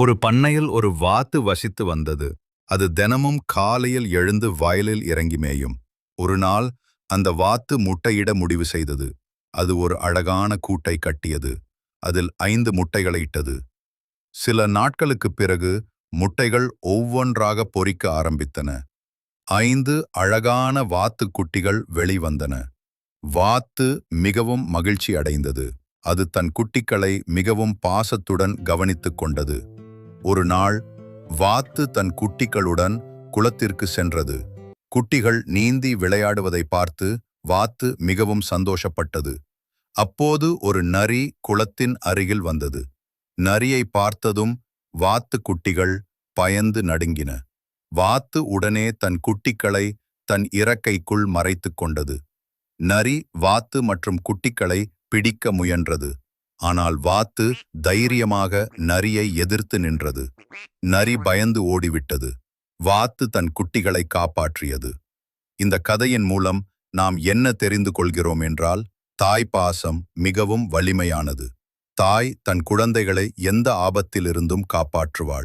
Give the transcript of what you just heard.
ஒரு பண்ணையில் ஒரு வாத்து வசித்து வந்தது. அது தினமும் காலையில் எழுந்து வயலில் இறங்கி மேயும். ஒரு நாள் அந்த வாத்து முட்டையிட முடிவு செய்தது. அது ஒரு அழகான கூட்டை கட்டியது. அதில் 5 முட்டைகளை இட்டது. சில நாட்களுக்குப் பிறகு முட்டைகள் ஒவ்வொன்றாக பொரிக்க ஆரம்பித்தன. 5 அழகான வாத்து குட்டிகள் வெளிவந்தன. வாத்து மிகவும் மகிழ்ச்சி அடைந்தது. அது தன் குட்டிகளை மிகவும் பாசத்துடன் கவனித்துக் கொண்டது. ஒரு நாள் வாத்து தன் குட்டிகளுடன் குளத்திற்கு சென்றது. குட்டிகள் நீந்தி விளையாடுவதை பார்த்து வாத்து மிகவும் சந்தோஷப்பட்டது. அப்போது ஒரு நரி குளத்தின் அருகில் வந்தது. நரியை பார்த்ததும் வாத்து குட்டிகள் பயந்து நடுங்கின. வாத்து உடனே தன் குட்டிகளை தன் இறக்கைக்குள் மறைத்துக் கொண்டது. நரி வாத்து மற்றும் குட்டிகளை பிடிக்க முயன்றது. ஆனால் வாத்து தைரியமாக நரியை எதிர்த்து நின்றது. நரி பயந்து ஓடிவிட்டது. வாத்து தன் குட்டிகளை காப்பாற்றியது. இந்த கதையின் மூலம் நாம் என்ன தெரிந்து கொள்கிறோம் என்றால், தாய் பாசம் மிகவும் வலிமையானது. தாய் தன் குழந்தைகளை எந்த ஆபத்திலிருந்தும் காப்பாற்றுவாள்.